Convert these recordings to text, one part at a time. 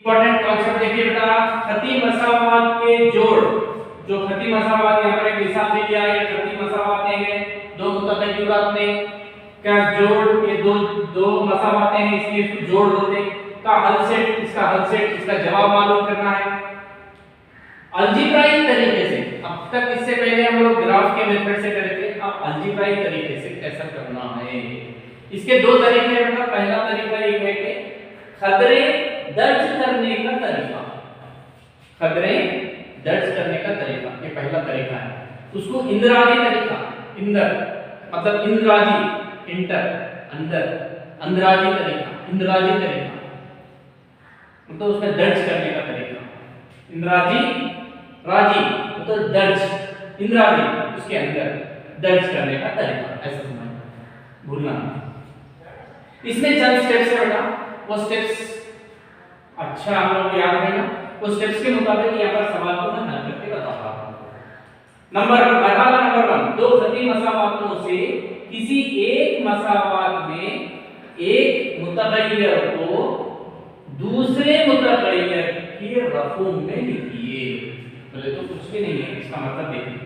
Important concept देखिए बेटा, खती मसावात के जोड़, जो खती मसावात यहाँ पर एक मिसाल दी गया है, खती मसावातें हैं दो मुतगय्यरात में का जोड़, ये दो मसावातें हैं इसलिए इसको जोड़ देते का हल सेट, इसका हल सेट, इसका जवाब मालूम करना है अलजेब्राइक तरीके से। अब तक इससे पहले हम लोग ग्राफ के मेथड से करते थे, अब अलजेब्राइक तरीके से कैसा करना है। इसके दो तरीके हैं बेटा, पहला तरीका ये है कि खदरे दर्ज करने का तरीका, खदरे दर्ज करने का तरीका, ये पहला तरीका है। उसको इंद्राजी तरीका, इंदर मतलब इंद्राजी, इंटर अंदर, अंदराजी तरीका, इंद्राजी तरीका मतलब उसमें दर्ज करने का तरीका। इंद्राजी राजी तो दर्ज, इंद्राजी उसके अंदर दर्ज करने का तरीका, ऐसा समझना, भूलना। इसमें चंद स्टेप्स है बेटा, वो स्टेप्स अच्छा हम लोग याद रखना, वो स्टेप्स के मुताबिक यहाँ पर सवाल को मैं हल करके बताता हूँ। मरहला नंबर 1, दो खती मसावातों से किसी एक मसावात में एक मुतगय्यर को दूसरे मुतगय्यर के रफूम में लिखिए। बोले तो कुछ भी नहीं है, इसका मतलब देखिए,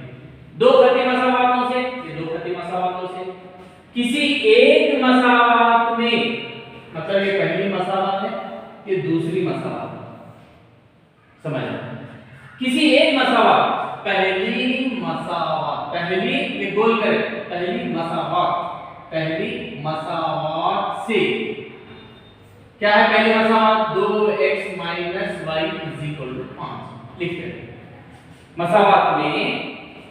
दो खती मसावातों से, ये दो खती मसावातों से किसी एक मसावात में, मतलब ये पहली मसावात है, ये दूसरी मसावात, समझना, किसी एक मसावात, पहली मसावात, पहली ये गोल करें, पहली मसावात, पहली मसावात से क्या है पहली मसावात, 2x - y = 5 लिख दें। मसावात में,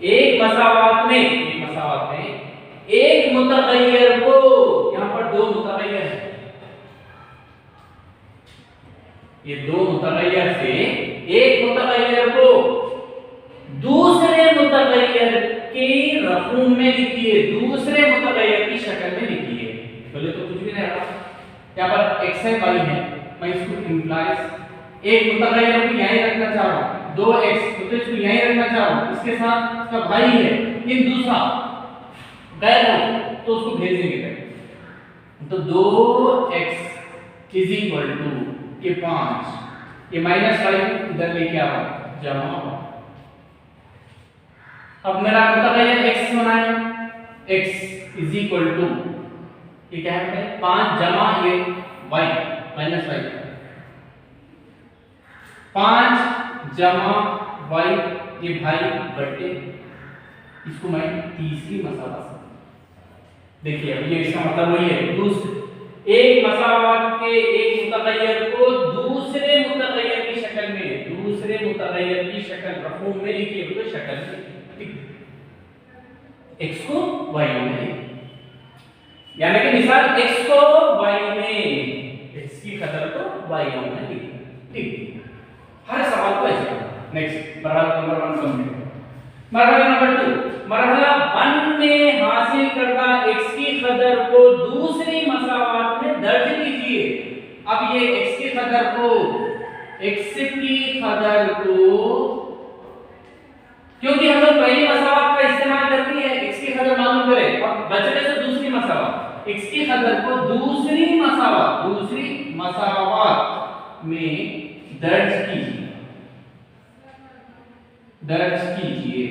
एक मसावात में, एक मसावात में एक मुतगय्यर को, यहां पर दो मुतगय्यर है, ये दो मुतगय्यर से एक मुतगय्यर को दूसरे मुतगय्यर के रफूम में लिखिए, दूसरे मुतगय्यर की शक्ल में लिखिए। बोले तो कुछ भी नहीं रहा, यहाँ पर x है y है, मैं इसको इंप्लाइज एक मुतगय्यर को यहीं रखना चाह रहा हूँ, 2x तो इसको यहीं रखना चाह रहा हूँ, इसके साथ इसका भाई है, इन दूसरा गैर हो तो उसको भेज देंगे, तो 2x = के 5, ये -y इधर लेके आओ, जमा। अब मेरा मुतगय्यर x होना है, x = ये क्या है 5 जमा ये y -y, 5 जमा y ये भाई बटे, इसको मैं तीसरी मसावात, देखिए अब ये इसका मतलब वही है, दूसरे एक मसावात के एक मुतगय्यर को दूसरे मुतगय्यर की शक्ल में, दूसरे मुतगय्यर की शक्ल रफूम में लिखिए, तो शक्ल में x को y में, यानी कि मिसाल x को y में, x की कदर को y में लिखिए, ठीक। हर सवाल को ऐसे करना। नेक्स्ट मरहला नंबर 1 कंप्लीट। मरहला नंबर 2, मरहला 1 में हासिल करदा x की कदर को दूसरी मसावात में दर्ज कीजिए। अब ये x की कदर को, क्योंकि हम लोग पहली मसावात का इस्तेमाल करती है, x की कदर मालूम करें, अब बचने से दूसरी मसावात, x की कदर को दूसरी मसावात में दर्ज कीजिए,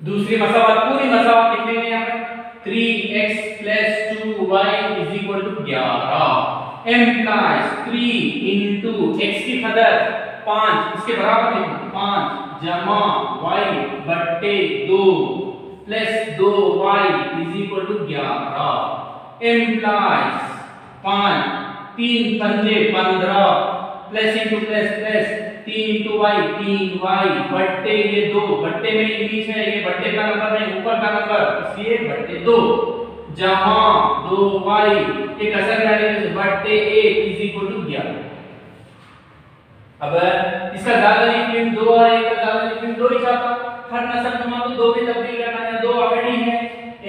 दूसरी मसावात, पूरी मसावात लिखेंगे यहाँ पर 3x + 2y = 11 implies 3 * x की कदर 5, इसके बराबर लिखना, 5 जमा y बट्टे 2 प्लस 2y = 11 implies 5 3 पंजे 15 plus into plus plus 3 * y 3y बट्टे ये 2, बट्टे में इंग्लिश है, ये बट्टे का नंबर नहीं ऊपर का नंबर, इसलिए बट्टे 2 जमा 2y ये कसर डालेंगे तो बट्टे 1 = 11। अब इसका ज्यादा लिखिए 2 और 1 का ज्यादा लिखिए 2 ही चाहता, हर नसब को 2 में तब्दील करना है, 2 ऑलरेडी है,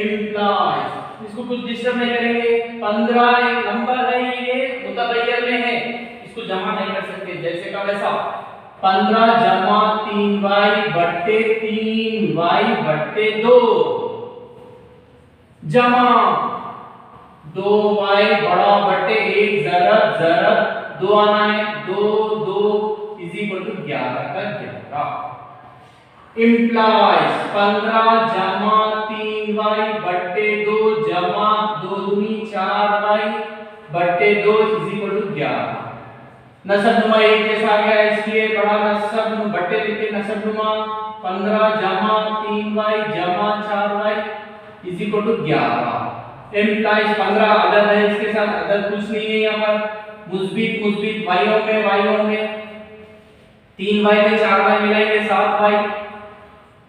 implies इसको कुछ डिस्टर्ब नहीं करेंगे, 15 एक नंबर है, ये मुतगय्यर में है, इसको जमा नहीं कर सकते, जैसे का वैसा 15 जमा 3y बट्टे 3y बट्टे 2 जमा 2y बड़ा बट्टे 1 जरब 2 आना है, 2 2 इज इक्वल टू 11 का 11 इम्प्लाइज 15 जमा 3y बट्टे 2 जमा 2 दूनी 4y बट्टे 2 इज इक्वल टू 11। नसबनुमा एक जैसा आ गया, इसलिए बड़ा नसब बट्टे लिखे नसबनुमा 15 जमा 3y जमा 4y is equal to 11। Implies 15 अदद है, इसके साथ अदद कुछ नहीं है, यहाँ पर मुस्बित मुस्बित y होंगे 3y में 4y मिलाएंगे 7y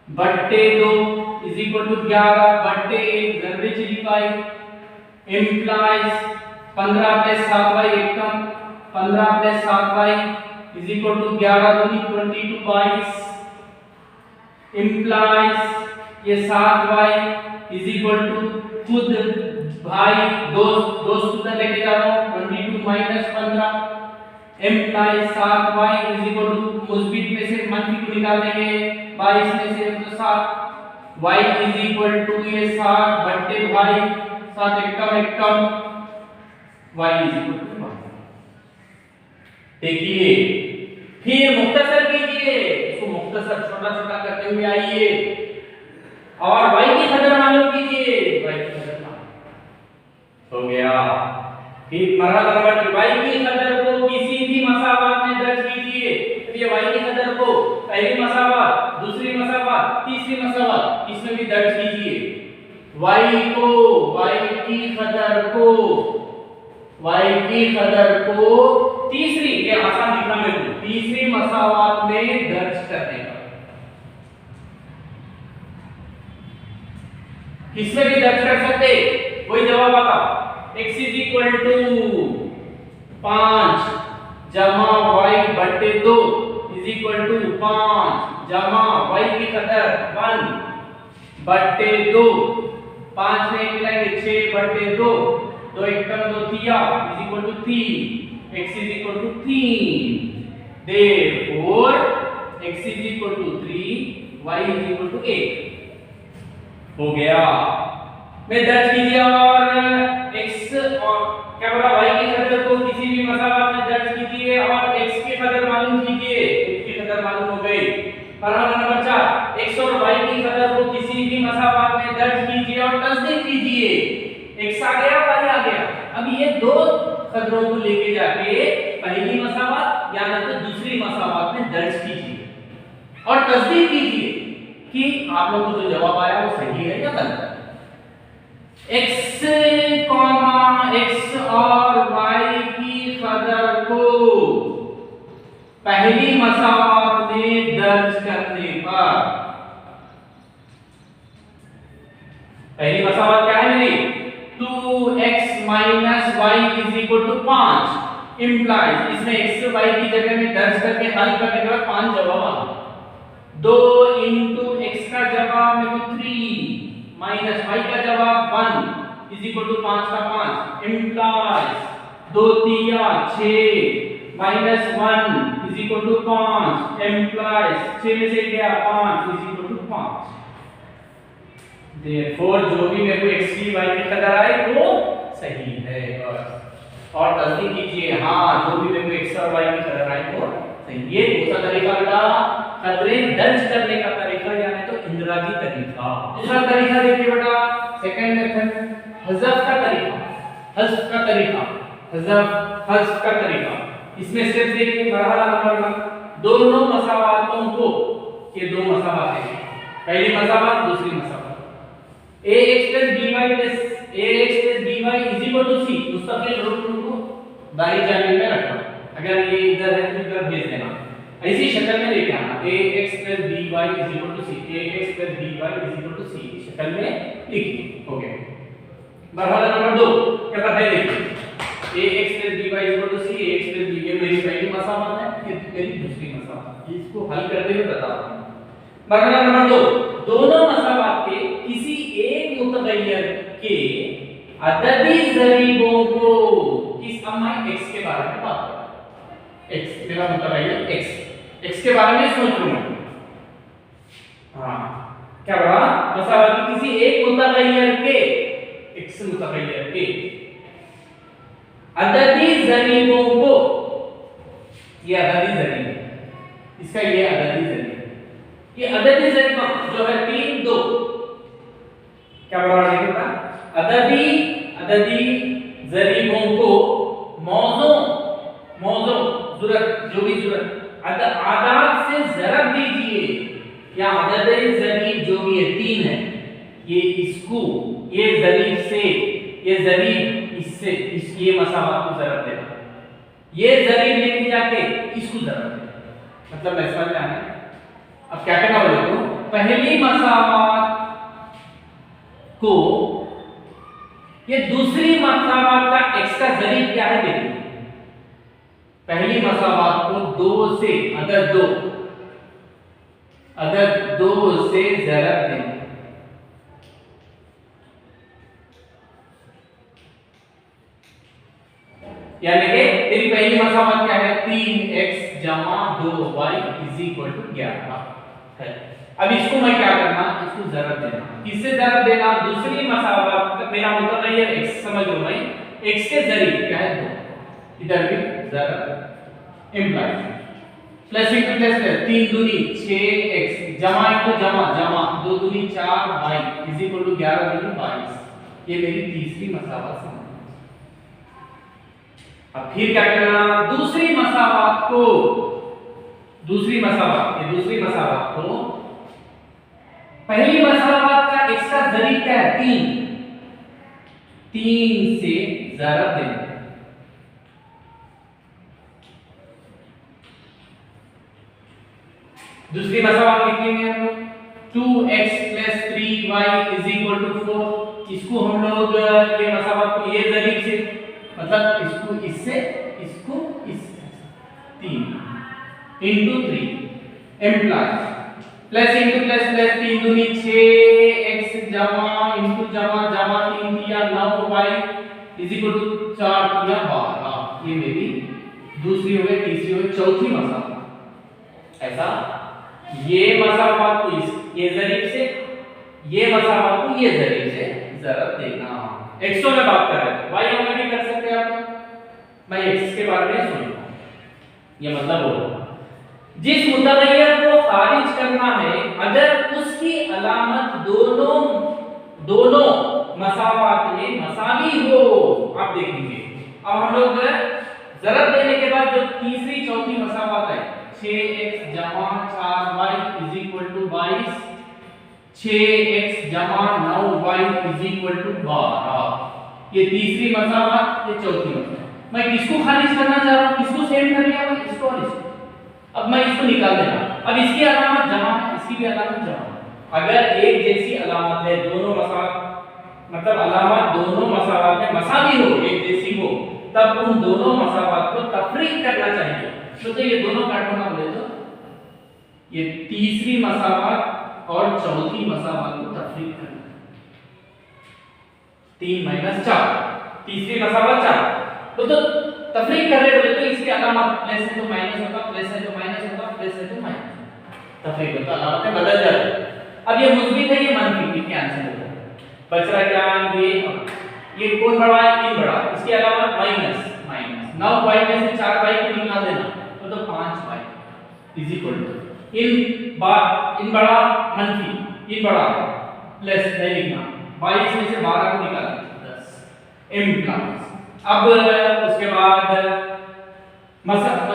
बट्टे 2 इज इक्वल टू 11 बट्टे 1 जरबे चली पाई implies 15 plus 7y Ekam 15 plus 7y is equal to 11 दूनी 22 22 इम्प्लाइज ये 7y इज इक्वल टू खुद भाई दोस्त उधर लेके जा रहा हूं 22 minus 15 implies 7y is equal to मुस्बित में से मंफी को निकाल देंगे 22 में से तो 7 y इज इक्वल टू ये 7 बट्टे भाई 7 एकम y इज इक्वल टू 1। देखिए फिर मुख्तसर कीजिए, इसको मुख्तसर छोटा छोटा करते हुए आइए और y की कदर मालूम कीजिए, y की कदर मालूम हो गया। फिर मरहला नंबर y की कदर को किसी भी मसावात में दर्ज कीजिए। तो ये y की कदर को पहली मसावात, दूसरी मसावात, तीसरी मसावात इसमें भी दर्ज कीजिए। y की कदर को तीसरी, ये आसान लिखा मेरे को, तीसरी मसावात में दर्ज करने का, किसमें भी दर्ज कर सकते, वही जवाब आता x इज इक्वल टू 5 जमा y बट्टे 2 इज इक्वल टू 5 जमा y की कदर 1 बट्टे 2 5 में मिलाएंगे 6 बट्टे 2 2 एकम 2 तिया is equal to 3 x is equal to 3 therefore x is equal to 3 y is equal to 8 हो गया। मैं दर्ज कीजिए और x और क्या बोला y की कदर को किसी भी मसावात में दर्ज कीजिए और x की कदर मालूम कीजिए, x की कदर मालूम हो गई। मरहला नंबर 4 x और y की कदर को किसी भी मसावात में दर्ज कीजिए और तस्दीक कीजिए। x आ गया y आ गया, अब ये दो कदरों को लेके जाके पहली मसावात या ना तो दूसरी मसावात में दर्ज कीजिए और तस्दीक कीजिए कि आप लोगों को जो जवाब आया वो सही है या गलत। x और y की कदर को पहली मसावात में दर्ज करने पर, पहली मसावात क्या है मेरी 2x minus y is equal to 5 implies, इसमें x y की जगह में दर्ज करके हल करने के बाद 5 जवाब आ गए। 2 इंटू x का जवाब मेरे को 3 माइनस y का जवाब 1 इज इक्वल टू 5 का 5 इम्प्लाइज 2 तिया 6 minus 1 is equal to 5 implies 6 में से गया 5 इज इक्वल टू 5। therefore जो भी मेरे को x की y की कदर आए वो सही है। और तस्दीक कीजिए, हाँ जो भी मेरे को x और y की कदर आए वो सही। ये दूसरा तरीका बेटा कदरें दर्ज करने का तरीका, यानी तो इंदिराजी तरीका। दूसरा तरीका देखिए बेटा, सेकंड मेथड हज़फ का तरीका, हज़फ का तरीका, हज़फ का तरीका। इसमें स्टेप्स देखिए, मरहला नंबर 1 दोनों मसावातों को, ये दो मसावात हैं, पहली मसावात दूसरी मसावात, ax plus by is equal to c, मुस्तकिल रूप को दाई जानिब में रखना, अगर ये इधर है तो इधर भेज देना, ऐसी शक्ल में लेके आना ax plus by is equal to c, ax plus by is equal to c शक्ल में लिखिए। हो गया। मरहला नंबर 2 क्या करते हैं देखिए, ax plus by is equal to c, ax plus b, ये मेरी पहली मसावात है, ये मेरी दूसरी मसावात है, इसको हल करते हुए बता रहा हूं। मरहला नंबर 2 दोनों मसावात के किसी एक मुतगय्यर के अददी ज़रीबों को, किस अम्मा x के बारे में बात करें, x मेरा मुतगय्यर x के बारे में सोच लूंगा। हाँ क्या बोला, मसावात के किसी एक मुतगय्यर के, x मुतगय्यर के अददी ज़रीबों को ये अददी जरी है, इसका ये अददी जरी है। ये अददी जरी जो है 3 2 क्या बराबर लिखा? अददी जरीबों को मौजों ज़रूरत जो भी ज़रूरत आदाद से ज़रब दीजिए, या अददी जरीब जो भी है 3 है, ये इसको ये जरीब से ये जरीब इससे ये मसावत को ज़रब देना, ये जरीब लेके जाके इसको ज़रब देना, मतलब मैं समझ में आया। अब क्या करना बोले तो पहली मसावत को ये दूसरी मसावत का x का जरीब क्या है देखिए, पहली मसावत को 2 से अदद 2 से ज़रब देना, यानी कि तेरी पहली मसावत क्या है 3x जमा 2y = 11 है। अब इसको मैं क्या करना, इसको ज़रब देना, किससे ज़रब देना, दूसरी मसावत मेरा मतलब है ये x, समझ लो मैं x के जरीब क्या है 2, इधर भी ज़रब इंप्लाई प्लस इंटू प्लस 3 दूनी 6x जमा इंटू जमा 2 दूनी 4y = 11 दूनी 22, ये मेरी तीसरी मसावत है। अब फिर क्या करना, दूसरी मसावत को पहली मसावत का x का जरीब क्या है 3 से ज़रब देना, दूसरी मसावत लिखेंगे हम लोग 2x + 3y = 4, इसको हम लोग ये मसावत को ये जरीब से मतलब इसको इससे इसको इससे 3 into 3 implies plus into plus 3 दूनी 6x जमा इंटू जमा 3 दिया 9y = 4 दिया 12, ये मेरी दूसरी हो गई, तीसरी हो गई, चौथी मसावत। ऐसा ये मसावत को ये जरीब से, ये मसावत को ये जरीब से ज़रब देना। x में बात कर रहे थे, y में भी कर सकते हैं आप, मैं x के बारे में सुन रहा हूं। ये मतलब हो जिस मुतगय्यर को खारिज करना है, अगर उसकी अलामत दोनों मसावत में मसावी हो, आप देखेंगे। अब हम लोग ज़रब देने के बाद जो तीसरी चौथी मसावत है 6x जमा 4y = 22, 6x जमा 9y = 12, ये तीसरी मसावत, ये चौथी मसावत। मैं किसको खारिज करना चाह रहा हूं, किसको सेंड कर लिया मैं, इसको और इसको। अब मैं इसको निकाल देना, अब इसकी अलामत जमा है, इसकी भी अलामत जमा है। अगर एक जैसी अलामत है, दोनों मसावत मतलब अलामत दोनों मसावत में मसावी हो, एक जैसी हो, तब उन दोनों मसावत को तफरीक करना चाहिए। तो ये दोनों काटना बोले तो ये तीसरी मसावत और चौथी मसावत को तफरीक करना, 3 - 4, तीसरी मसावत 4, तो तफरीक कर रहे बोले तो इसकी अलामत प्लस है तो माइनस होगा, प्लस है तो माइनस होगा, प्लस है तो माइनस, तफरीक होता अलामतें बदल जाती है। अब ये मुस्बित है, ये मनफी, क्या आंसर होगा, बच रहा क्या, ये कौन बड़ा है, 3 बड़ा, इसकी अलामत माइनस 9y में से 4y को निकाल देना, तो 5y = इन बड़ा मनफी, इन बड़ा प्लस नहीं लिखना, 22 में से 12 को निकालना 10 इम्प्लाइज। अब उसके बाद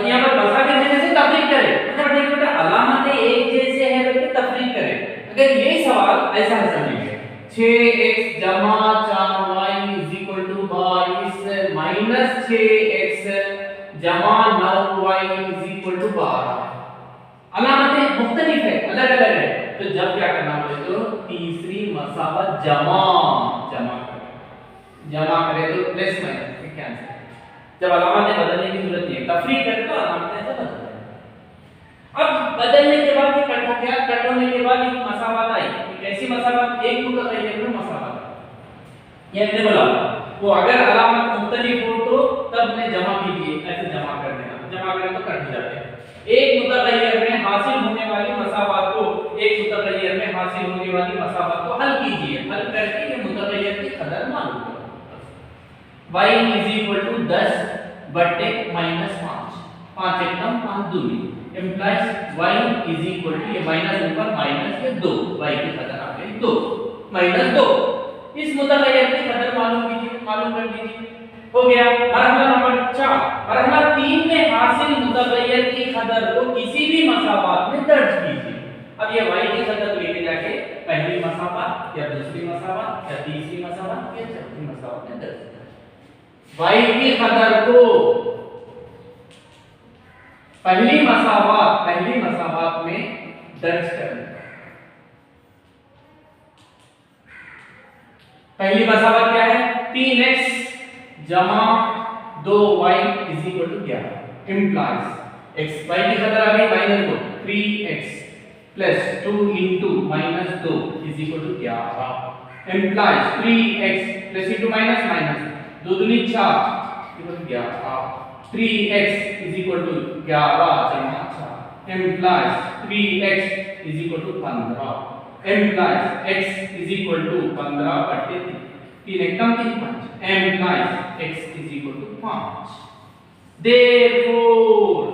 यहाँ पर मसा के देने से तफरीक करे, मतलब देखो बेटा अलामतें एक जैसे हैं तो तफरीक करे। अगर ये सवाल ऐसा है समझिए 6x जमा 4y = 22 माइनस 6x जमा 9y = 12, अलामतें मुख्तलिफ है, अलग अलग है, तो जब क्या करना बोले तो तीसरी मसावत जमा करें तो प्लस माइनस क्या आंसर, जब अलामतें बदलने की जरूरत नहीं है, तफरीक करें तो अलामतें ऐसे बदल जाएंगी। अब बदलने के बाद ये कट हो गया, कट होने के बाद एक मसावत आई, कैसी मसावत, एक मुतगय्यर में मसावत, ये मैंने बोला वो अगर अलामत मुख्तलिफ हो तो तब ने जमा कीजिए, ऐसे जमा कर देना, जमा करें तो कट जाते हैं। एक मुतगय्यर में हासिल होने वाली मसावत को एक मुतगय्यर में हासिल होने वाली मसावत को हल कीजिए, हल करके ये मुतगय्यर की कदर मालूम करो। y = 10 - 5, 5 एकदम 5 दूनी implies y is equal to ये माइनस ऊपर माइनस ये 2 y की कदर आ गई 2 माइनस 2। इस मुतगय्यर की कदर मालूम कीजिए, मालूम कर दीजिए। हो गया मरहला नंबर 4। मरहला 3 में हासिल मुतगय्यर की कदर को किसी भी मसावात में दर्ज कीजिए। अब ये y की कदर लेके जाके पहली मसावात या दूसरी मसावात या तीसरी मसावात या चौथी मसावात में दर्ज कीजिए। y की कदर को पहली मसावात में दर्ज करना। पहली मसावत क्या है? 3x जमा 2y is equal to 11 implies x y की कदर आ गई -2 3x plus 2 into -2 is equal to 11 implies 3x plus into minus minus 2 दूनी 4 equal to 11 3x is equal to 11 जमा 4 implies 3x is equal to 15 implies x is equal to 15 बटे 3 एकदम 5 implies x is equal to 5। therefore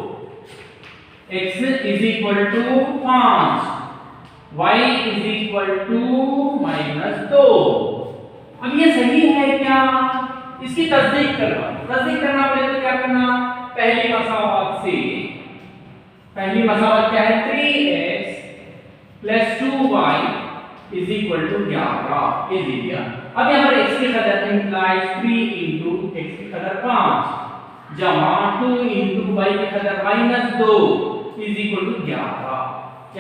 x is equal to 5 y is equal to -2। अब ये सही है क्या? इसकी तस्दीक करना पड़े तो क्या करना? पहली मसावत क्या है? 3x plus 2y is equal to 11 ये दे दिया। अब यहाँ पर x की कदर implies 3 into x की कदर 5 जमा 2 into y की कदर -2 is equal to 11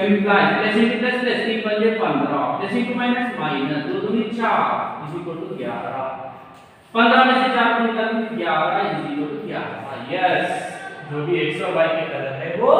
implies plus into plus plus 3 बजे 15 प्लस into माइनस माइनस 2 दूनी 4 इज इक्वल टू 11 15 में से 4 को निकालेंगे 11 इज इक्वल टू 11। यस जो भी x और y की कदर है वो